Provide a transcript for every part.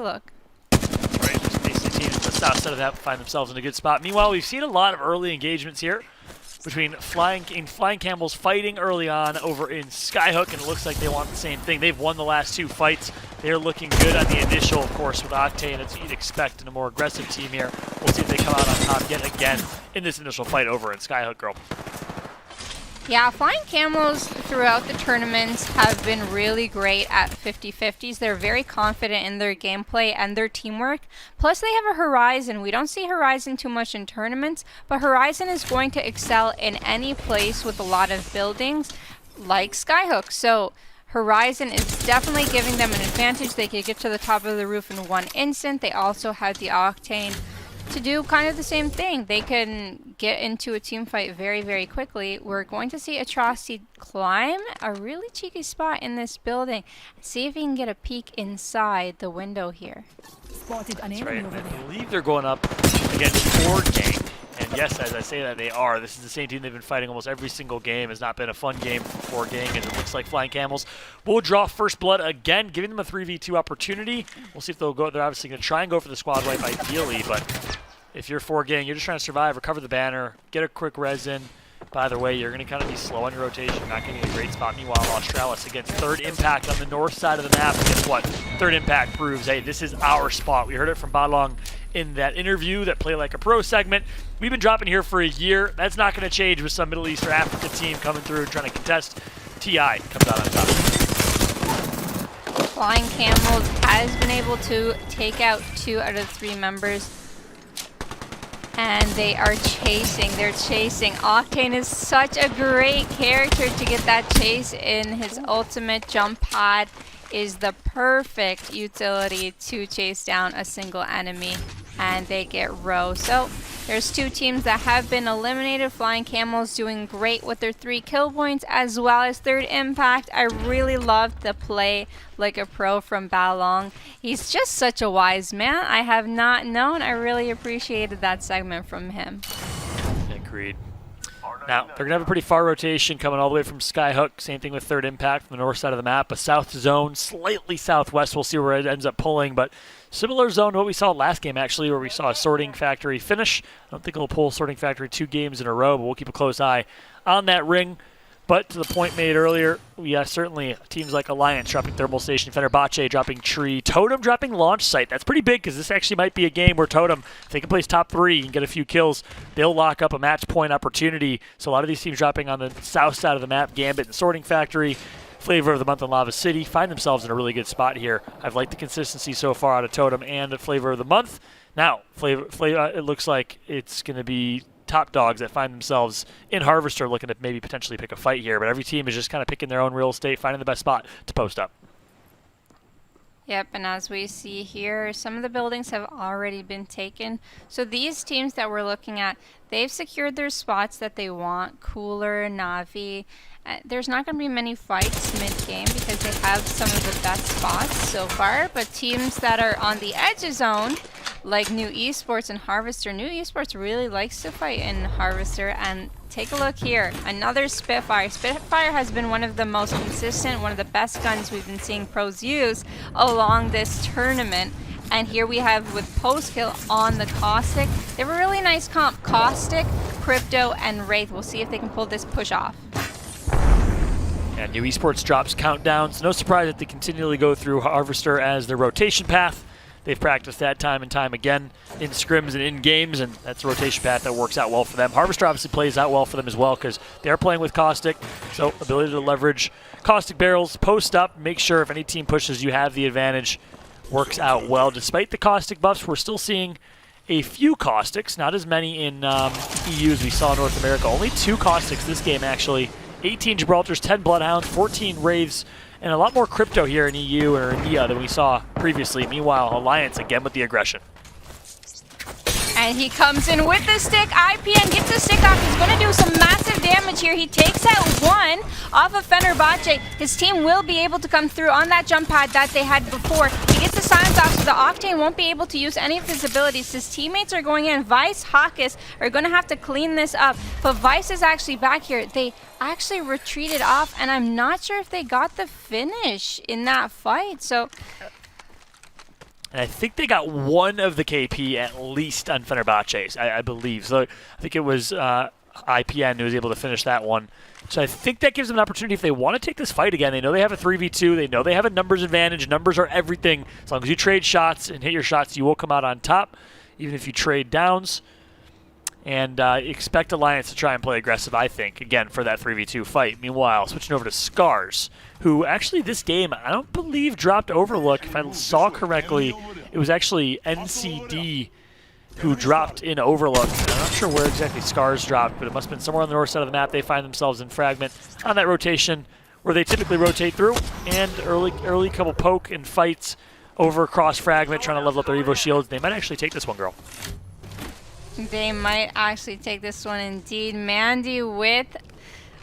a look. Right, just basically teams on the south side of that find themselves in a good spot. Meanwhile, we've seen a lot of early engagements here between Flying Camels fighting early on over in Skyhook, and it looks like they want the same thing. They've won the last 2 fights. They're looking good on the initial, of course, with Octane, as you'd expect in a more aggressive team here. We'll see if they come out on top yet again in this initial fight over in Skyhook, girl. Yeah, Flying Camels throughout the tournaments have been really great at 50-50s. They're very confident in their gameplay and their teamwork. Plus, they have a Horizon. We don't see Horizon too much in tournaments, but Horizon is going to excel in any place with a lot of buildings like Skyhook. So Horizon is definitely giving them an advantage. They can get to the top of the roof in 1 instant. They also have the Octane to do kind of the same thing. They can get into a team fight very, very quickly. We're going to see Atrocity climb a really cheeky spot in this building. See if he can get a peek inside the window here. Spotted an That's enemy right. over I there. believe they're going up against Ford Gang. And yes, as I say that, they are. This is the same team they've been fighting almost every single game. Has not been a fun game for Ford Gang, as it looks like Flying Camels will draw first blood again, giving them a 3v2 opportunity. We'll see if they'll go. They're obviously going to try and go for the squad wipe ideally, but if you're Ford Gang, you're just trying to survive, recover the banner, get a quick res in. By the way, you're going to kind of be slow on your rotation, not getting a great spot. Meanwhile, Australis against Third Impact on the north side of the map. And guess what? Third Impact proves, hey, this is our spot. We heard it from Badlong in that interview, that Play Like a Pro segment. We've been dropping here for a year. That's not going to change with some Middle East or Africa team coming through trying to contest. TI comes out on top. Flying Camels has been able to take out 2 out of 3 members. And they are chasing. They're chasing. Octane is such a great character to get that chase in. His ultimate jump pad is the perfect utility to chase down a single enemy. And they get row. So there's 2 teams that have been eliminated. Flying Camels doing great with their 3 kill points, as well as Third Impact. I really loved the Play Like a Pro from Balong. He's just such a wise man. I have not known. I really appreciated that segment from him. Agreed. Now, they're going to have a pretty far rotation coming all the way from Skyhook. Same thing with Third Impact from the north side of the map. A south zone, slightly southwest. We'll see where it ends up pulling, but similar zone to what we saw last game, actually, where we saw a Sorting Factory finish. I don't think it'll pull Sorting Factory 2 games in a row, but we'll keep a close eye on that ring. But to the point made earlier, yeah, certainly teams like Alliance dropping Thermal Station, Fenerbahce dropping Tree, Totem dropping Launch Site. That's pretty big, because this actually might be a game where Totem, if they can place top 3 and get a few kills, they'll lock up a match point opportunity. So a lot of these teams dropping on the south side of the map, Gambit and Sorting Factory, Flavor of the Month in Lava City, find themselves in a really good spot here. I've liked the consistency so far out of Totem and Flavor of the Month. Now, it looks like it's going to be top dogs that find themselves in Harvester looking to maybe potentially pick a fight here, but every team is just kind of picking their own real estate, finding the best spot to post up. Yep, and as we see here, some of the buildings have already been taken. So these teams that we're looking at, they've secured their spots that they want. Cooler, Navi. There's not going to be many fights mid-game because they have some of the best spots so far, but teams that are on the edge of zone, like New Esports and Harvester. New Esports really likes to fight in Harvester, and take a look here. Another Spitfire. Spitfire has been one of the most consistent, one of the best guns we've been seeing pros use along this tournament. And here we have with post-kill on the Caustic. They have a really nice comp. Caustic, Crypto, and Wraith. We'll see if they can pull this push off. And New Esports drops countdowns. No surprise that they continually go through Harvester as their rotation path. They've practiced that time and time again in scrims and in games, and that's a rotation path that works out well for them. Harvester obviously plays out well for them as well because they're playing with Caustic, so ability to leverage Caustic barrels, post up, make sure if any team pushes you have the advantage, works out well. Despite the Caustic buffs, we're still seeing a few Caustics, not as many in EU as we saw in North America. Only 2 Caustics this game, actually. 18 Gibraltars, 10 Bloodhounds, 14 Wraiths, and a lot more Crypto here in EU or in EA than we saw previously. Meanwhile, Alliance again with the aggression. And he comes in with the stick. IPN gets the stick off. He's going to do some massive damage here. He takes out 1 off of Fenerbahce. His team will be able to come through on that jump pad that they had before. He gets the silence off, so the Octane won't be able to use any of his abilities. His teammates are going in. Vice, Hawkes are going to have to clean this up. But Vice is actually back here. They actually retreated off, and I'm not sure if they got the finish in that fight. So And I think they got one of the KP at least on Fenerbahce, I believe. So I think it was IPN who was able to finish that one. So I think that gives them an opportunity if they want to take this fight again. They know they have a 3v2. They know they have a numbers advantage. Numbers are everything. As long as you trade shots and hit your shots, you will come out on top, even if you trade downs. And expect Alliance to try and play aggressive, I think, again, for that 3v2 fight. Meanwhile, switching over to Scars, who actually this game, I don't believe dropped Overlook. If I saw correctly, it was actually NCD who dropped in Overlook. I'm not sure where exactly Scars dropped, but it must have been somewhere on the north side of the map. They find themselves in Fragment on that rotation where they typically rotate through, and early couple poke and fights over across Fragment, trying to level up their Evo shields. They might actually take this one, girl. They might actually take this one indeed. Mandy with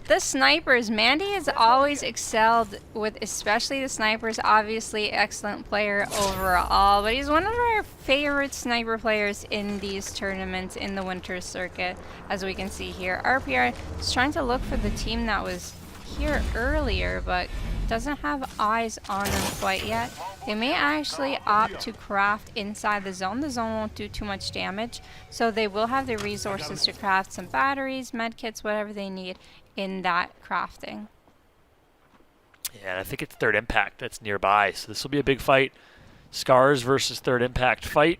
the snipers. Mandy has always excelled with especially the snipers. Obviously, excellent player overall, but he's one of our favorite sniper players in these tournaments in the Winter Circuit, as we can see here. RPR is trying to look for the team that was here earlier, but doesn't have eyes on them quite yet. They may actually opt to craft inside the zone. The zone won't do too much damage, so they will have the resources to craft some batteries, medkits, whatever they need in that crafting. Yeah, I think it's Third Impact that's nearby, so this will be a big fight. Scars versus Third Impact fight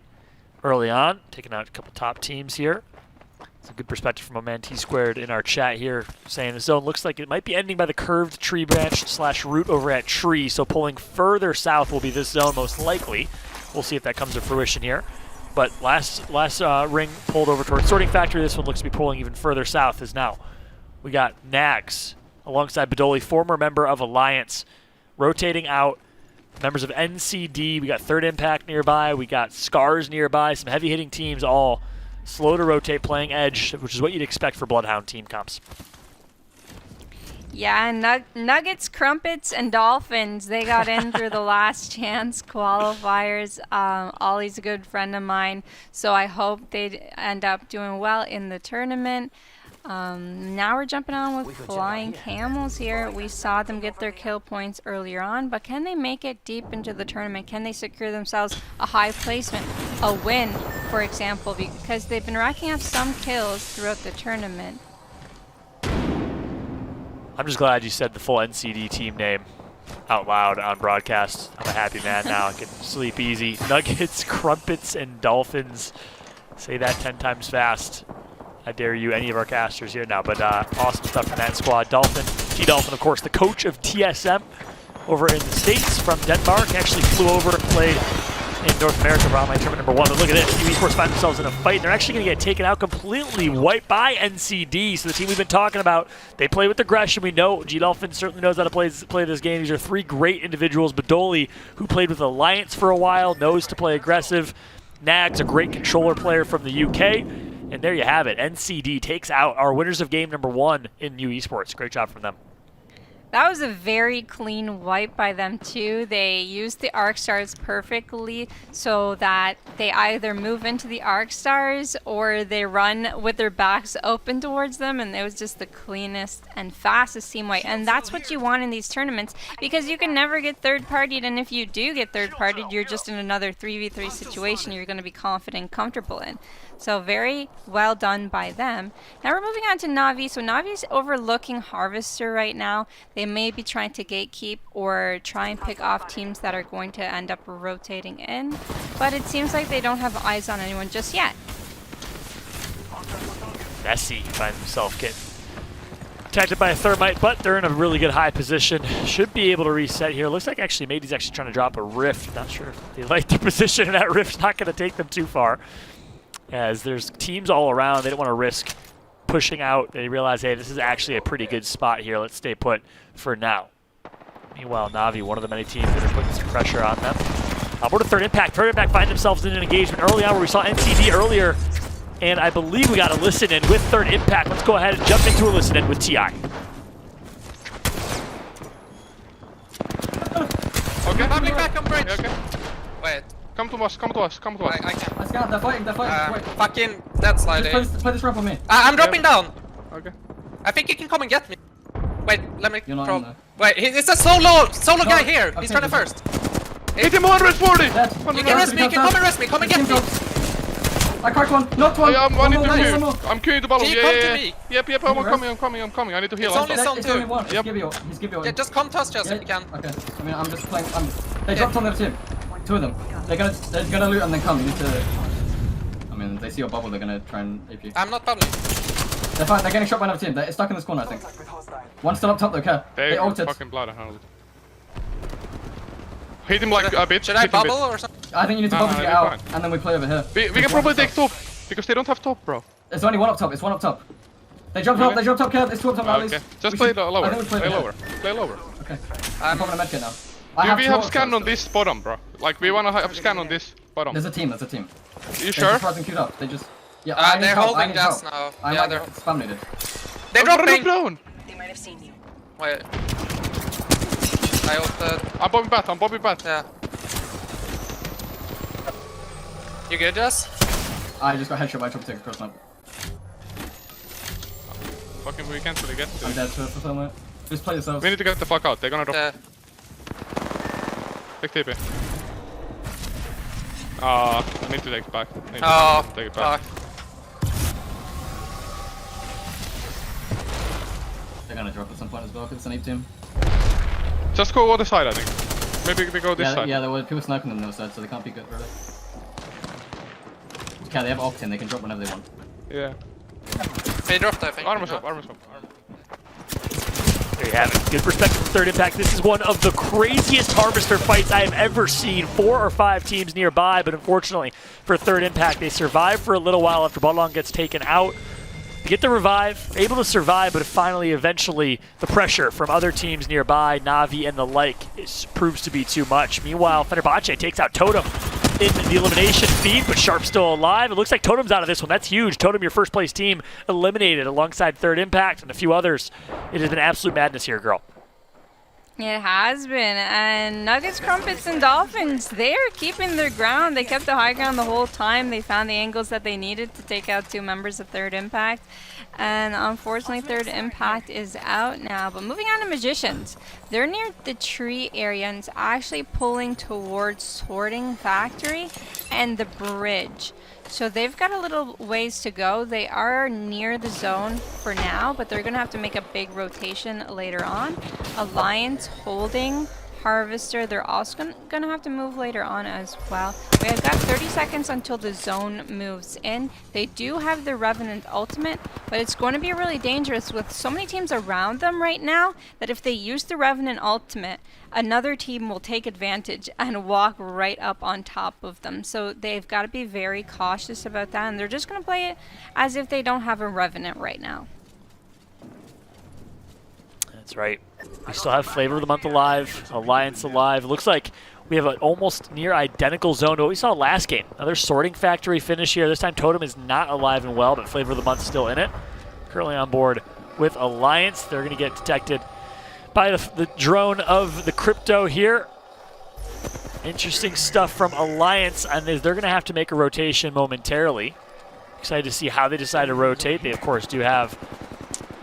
early on, taking out a couple top teams here. It's a good perspective from a man T-squared in our chat here, saying the zone looks like it might be ending by the curved tree branch / root over at tree, so pulling further south will be this zone most likely. We'll see if that comes to fruition here. But last ring pulled over towards Sorting Factory. This one looks to be pulling even further south as now. We got Nags alongside Badoli, former member of Alliance, rotating out. Members of NCD, we got Third Impact nearby, we got Scars nearby, some heavy-hitting teams all slow to rotate, playing edge, which is what you'd expect for Bloodhound team comps. Yeah, Nuggets, Crumpets, and Dolphins, they got in through the last chance qualifiers. Ollie's a good friend of mine, so I hope they end up doing well in the tournament. Now we're jumping on with Flying Camels here. We saw them get their kill points earlier on, but can they make it deep into the tournament? Can they secure themselves a high placement, a win, for example, because they've been racking up some kills throughout the tournament? I'm just glad you said the full NCD team name out loud on broadcast. I'm a happy man now. I can sleep easy. Nuggets, Crumpets, and Dolphins. Say that 10 times fast. I dare you, any of our casters here now, but awesome stuff from that squad. Dolphin, T-Dolphin, of course, the coach of TSM over in the States from Denmark, actually flew over and played in North America for online tournament #1. But look at this, NAVI Esports find themselves in a fight. They're actually going to get taken out completely, wiped by NCD. So the team we've been talking about, they play with aggression. We know G-Dolphin certainly knows how to play this game. These are three great individuals. Badoli, who played with Alliance for a while, knows to play aggressive. Nags, a great controller player from the UK. And there you have it. NCD takes out our winners of game #1 in NAVI Esports. Great job from them. That was a very clean wipe by them too. They used the arc stars perfectly so that they either move into the arc stars or they run with their backs open towards them, and it was just the cleanest and fastest team wipe. And that's what you want in these tournaments, because you can never get third-partied, and if you do get third-partied, you're just in another 3v3 situation you're going to be confident and comfortable in. So very well done by them. Now we're moving on to NAVI. So NAVI's overlooking Harvester right now. They may be trying to gatekeep or try and pick off teams that are going to end up rotating in. But it seems like they don't have eyes on anyone just yet. Messi finds himself getting attacked by a thermite, but they're in a really good high position. Should be able to reset here. Looks like actually Matey's actually trying to drop a rift. Not sure if they like their position, and that rift's not going to take them too far, as there's teams all around. They don't want to risk pushing out. They realize, hey, this is actually a pretty good spot here. Let's stay put for now. Meanwhile, Navi, one of the many teams that are putting some pressure on them. We're to Third Impact. Third Impact find themselves in an engagement early on where we saw NCD earlier, and I believe we got a listen in with Third Impact. Let's go ahead and jump into a listen in with TI. Okay. Public back on bridge. Okay. Wait. Come to us, come to us, come to us. I can't. Let's go, they're fighting, wait. Fucking dead slide. Just play this ramp on me. I'm dropping down. Okay. I think you can come and get me. Wait, let me You're not throw. in there. Wait, it's a solo guy here. Okay, He's trying to just- first. Hit him 140! Dead. You can rest me, you can come and rest me, come and get me! I cracked one, knocked one. I One need more, to one queue. more. I'm queuing the bottom. Can you Yeah, come to yeah, me? yeah. Yep, I'm coming. I need to heal. It's only I'm zone It's 2. only one. Yep. He's give you Yeah, just come to us, Jess, if you can. Okay. I mean, I'm just playing. They dropped on the other team. Two of them. They're gonna loot and then come. You need to. I mean, they see your bubble. They're gonna try and AP you. I'm not bubbling. They're fine. They're getting shot by another team. They're stuck in this corner, I think. One's still up top though. Care. They They ulted. fucking bloodhound. Hit him like a bit. Should I hit him a bit. bubble or something? I think you need to No, bubble to no, get you're out, fine. and then we play over here. We can probably take top because they don't have top, bro. There's only one up top. It's one up top. They jumped up. They jumped up. Care. There's two up top now. Okay, Please. just We play should- I lower. think we Play over lower. here. Play lower. Okay. I'm popping a medkit now. We two have up scan tops. on this bottom, bro. Like we wanna have scan on this bottom. There's a team. There's a team. You They're sure? just frozen queued up. They just. Yeah. I need They're help. I holding need gas help. now. I'm Yeah, like they're... spam needed. They're Run dropping! down. They might have seen you. Wait. I ulted. I'm bobbing bat. Yeah. You good, Jess? I just got headshot by a chopstick across my. Fucking, we can't really get to I'm it. dead for fulfillment. Just play yourselves. We need to get the fuck out. They're gonna drop. Yeah. Take TP. I need to take it back. I need to Oh, take it back. fuck. They're gonna drop at some point as well because it's an ape team. Just go other side, I think. Maybe we go this side. Yeah, there were people sniping them on the other side, so they can't be good really. Okay, they have Octane, they can drop whenever they want. Yeah. They dropped, I think. Armor swap. There you have it. Good perspective from Third Impact. This is one of the craziest Harvester fights I have ever seen. 4 or 5 teams nearby, but unfortunately for Third Impact, they survive for a little while after Bodlong gets taken out. They get the revive, able to survive, but finally, eventually, the pressure from other teams nearby, NAVI and the like, proves to be too much. Meanwhile, Fenerbahce takes out Totem in the elimination feed, but Sharp's still alive. It looks like Totem's out of this one. That's huge. Totem, your first place team, eliminated alongside Third Impact and a few others. It has been absolute madness here, girl. It has been, and Nuggets, Crumpets, and Dolphins, they're keeping their ground. They kept the high ground the whole time. They found the angles that they needed to take out 2 members of Third Impact. And unfortunately, Third Impact is out now. But moving on to Magicians, they're near the tree area and it's actually pulling towards Sorting Factory and the bridge. So they've got a little ways to go. They are near the zone for now, but they're going to have to make a big rotation later on. Alliance holding Harvester. They're also going to have to move later on as well. We have got 30 seconds until the zone moves in. They do have the Revenant ultimate, but it's going to be really dangerous with so many teams around them right now that if they use the Revenant ultimate, another team will take advantage and walk right up on top of them. So they've got to be very cautious about that, and they're just going to play it as if they don't have a Revenant right now. That's right. We still have Flavor of the Month alive, Alliance alive. It looks like we have an almost near identical zone to what we saw last game. Another Sorting Factory finish here. This time Totem is not alive and well, but Flavor of the Month still in it. Currently on board with Alliance. They're going to get detected by the drone of the Crypto here. Interesting stuff from Alliance, and they're going to have to make a rotation momentarily. Excited to see how they decide to rotate. They, of course, do have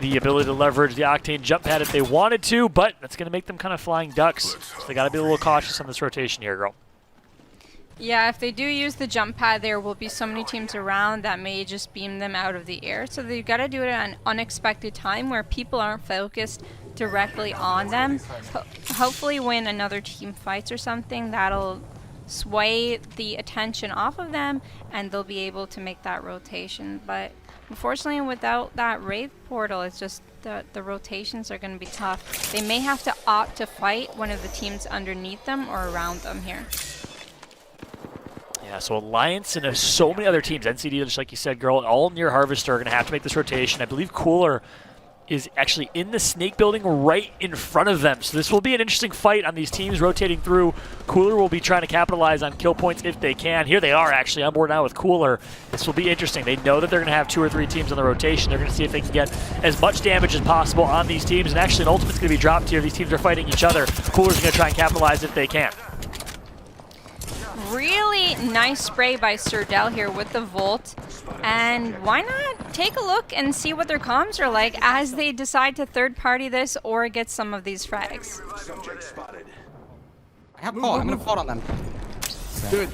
the ability to leverage the Octane jump pad if they wanted to, but that's going to make them kind of flying ducks. So they got to be a little cautious on this rotation here, girl. Yeah, if they do use the jump pad, there will be so many teams around that may just beam them out of the air. So they've got to do it at an unexpected time where people aren't focused directly on them. Hopefully when another team fights or something, that'll sway the attention off of them and they'll be able to make that rotation. But unfortunately, without that Wraith portal, it's just the rotations are going to be tough. They may have to opt to fight one of the teams underneath them or around them here. Yeah, so Alliance and so many other teams, NCD, just like you said, girl, all near Harvester are going to have to make this rotation. I believe Cooler is actually in the snake building right in front of them. So this will be an interesting fight on these teams rotating through. Cooler will be trying to capitalize on kill points if they can. Here they are actually on board now with Cooler. This will be interesting. They know that they're going to have 2 or 3 teams on the rotation. They're going to see if they can get as much damage as possible on these teams. And actually an ultimate's going to be dropped here. These teams are fighting each other. Cooler's going to try and capitalize if they can. Really nice spray by Surdell here with the Volt. And why not take a look and see what their comms are like as they decide to third party this or get some of these frags. I have Move, port. move, I'm gonna move. port on them. Do it.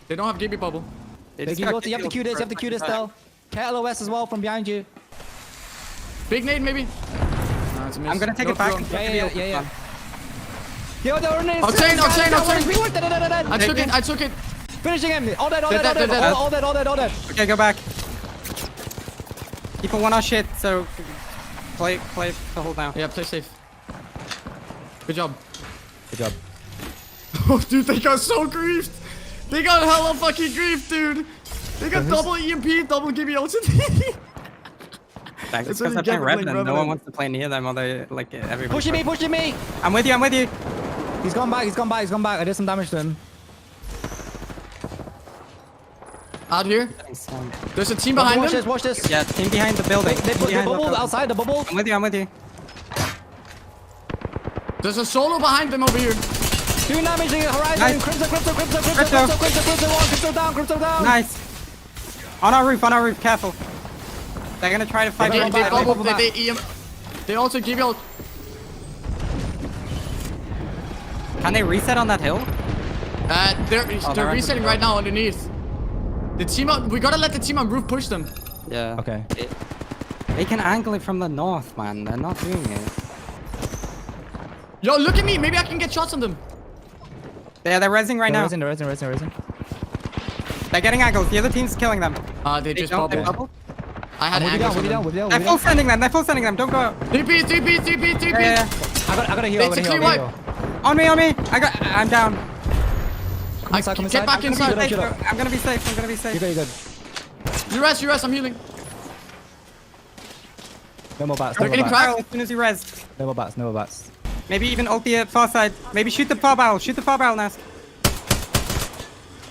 They don't have Gibby bubble. They Biggie, just you have to queue this. You have to queue this though. KLOS as well from behind you. Big nade maybe. Nah, it's a miss. I'm gonna take No it back. throw. Yeah. Yo, there it is. Octane. I took it. Finishing him. All dead. Okay, go back. People want our shit, so play the whole down. Yeah, play safe. Good job. Good job. Oh, dude, they got so griefed. They got hella fucking griefed, dude. They got double EMP, double Gibby ultimate. That's It's because only they're playing Gambit, Revenant. No Revenant. one wants to play near them, or they like everybody. Pushing me. I'm with you. He's gone back. I did some damage to him. Out here. There's a team behind them. Watch this. Yeah, team behind the building. They Team put the behind bubble building. outside the bubble. I'm with you. There's a solo behind them over here. Doing damage to the horizon. Nice. Crypto down. Nice. On our roof. Careful. They're gonna try to fight. They from the back. bubble. They also give you. Can they reset on that hill? They're they're resetting right now underneath. The team on. We gotta let the team on roof push them. Yeah. Okay. They can angle it from the north, man. They're not doing it. Yo, look at me. Maybe I can get shots on them. Yeah, they're rezzing right now. They're raising. They're getting angles. The other team's killing them. They just don't, they bubbled. bubble. I had angles on them. They're full sending them. Don't go out. TP. Yeah. I gotta heal. It's a clear wipe. On me. I'm down. Get back inside. I'm gonna be safe. You're good. You rest. I'm healing. No more bats. They're getting cracked. As soon as you res. No more bats. Maybe even ult the far side. Maybe shoot the far barrel, Nast.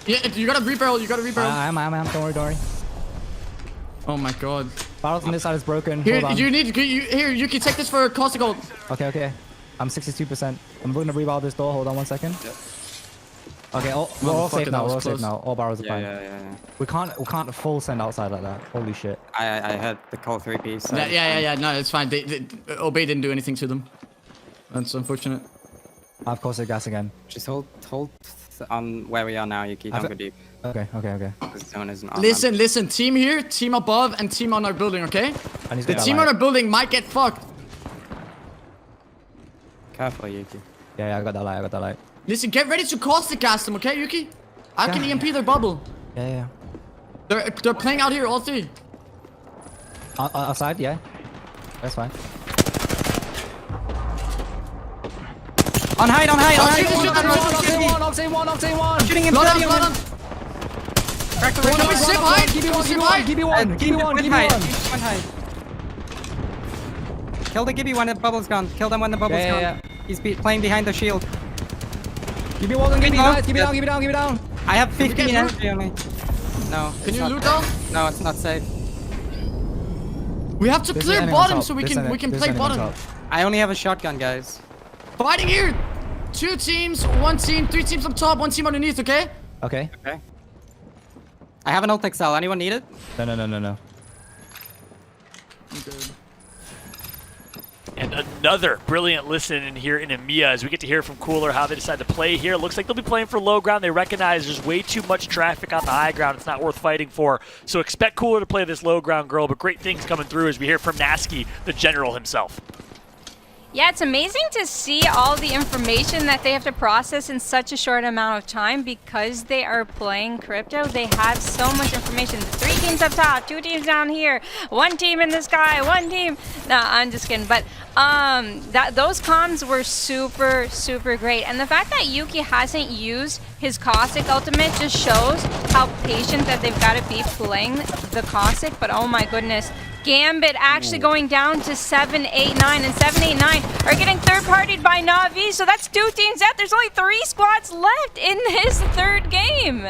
Yeah, you gotta rebarrel. I'm. Don't worry. Oh my god. Barrels on this side is broken. Here, Hold on. you can take this for caustic gold. Okay. I'm 62%. I'm gonna rebar this door. Hold on 1 second. Okay, we're all safe now. All barrels are fine. Yeah. We can't full send outside like that. Holy shit. I had the call 3P. So Yeah. No, it's fine. Obey didn't do anything to them. That's unfortunate. I have caustic gas again. Just hold on where we are now, Yuki. Don't go deep. Okay. The zone isn't on. Listen. Team here, team above, and team on our building. Okay. And he's The got team light. on our building might get fucked. Careful, Yuki. Yeah, I got that light. Listen, get ready to caustic gas them. Okay, Yuki. I can Yeah. EMP their bubble. Yeah. They're playing out here, all three. Outside, yeah. That's fine. On height. Octane one. Shooting him. Blood on. Crack the One window. of us, high. Give me one. One height. Kill the Gibby when the bubble's gone. Kill them when the bubble's gone. Yeah. He's playing behind the shield. Give me one. Give me low. down. I have we 15 get energy only. No. Can it's you not- loot down? No, it's not safe. We have to There's clear enemy on bottom top. so we There's can there's play enemy on bottom. top. I only have a shotgun, guys. Fighting here. 2 teams, 1 team, 3 teams up top, 1 team underneath. Okay. Okay. Okay. I have an ult XL. Anyone need it? No. And another brilliant listen in here in EMEA as we get to hear from Cooler how they decide to play here. Looks like they'll be playing for low ground. They recognize there's way too much traffic on the high ground. It's not worth fighting for. So expect Cooler to play this low ground girl, but great things coming through as we hear from Nasky, the general himself. Yeah, it's amazing to see all the information that they have to process in such a short amount of time because they are playing crypto. They have so much information. 3 teams up top, 2 teams down here, 1 team in the sky, 1 team. No, I'm just kidding. But those comms were super great. And the fact that Yuki hasn't used his caustic ultimate just shows how patient that they've got to be playing the caustic. But oh my goodness. Gambit actually going down to 7, 8, 9, and 7, 8, 9 are getting third-partied by NAVI, so that's 2 teams out. There's only 3 squads left in his 3rd game.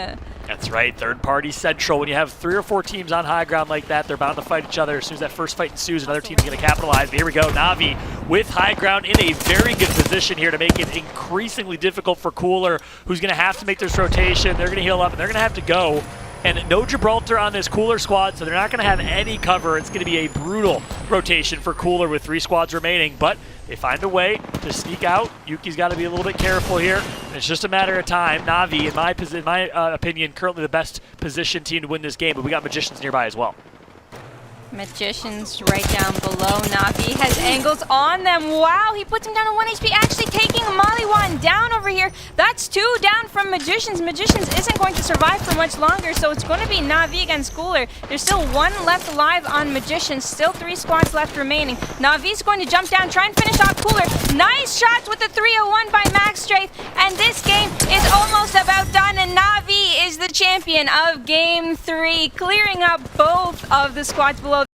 That's right, third-party central. When you have 3 or 4 teams on high ground like that, they're bound to fight each other. As soon as that first fight ensues, another team's going to capitalize. But here we go, NAVI with high ground in a very good position here to make it increasingly difficult for Cooler, who's going to have to make this rotation. They're going to heal up, and they're going to have to go. And no Gibraltar on this Cooler squad, so they're not going to have any cover. It's going to be a brutal rotation for Cooler with 3 squads remaining, but They find a way to sneak out. Yuki's got to be a little bit careful here. And it's just a matter of time. Navi, in my opinion, currently the best positioned team to win this game, but we got Magicians nearby as well. Magicians right down below. Navi has angles on them. Wow, he puts him down to 1 HP, actually taking Maliwan down over here. That's 2 down from Magicians. Magicians isn't going to survive for much longer, so it's going to be Navi against Cooler. There's still 1 left alive on Magicians, still 3 squads left remaining. Navi's going to jump down, try and finish off Cooler. Nice shots with the 301 by Max Strafe, and this game is almost about done, and Navi is the champion of Game 3, clearing up both of the squads below.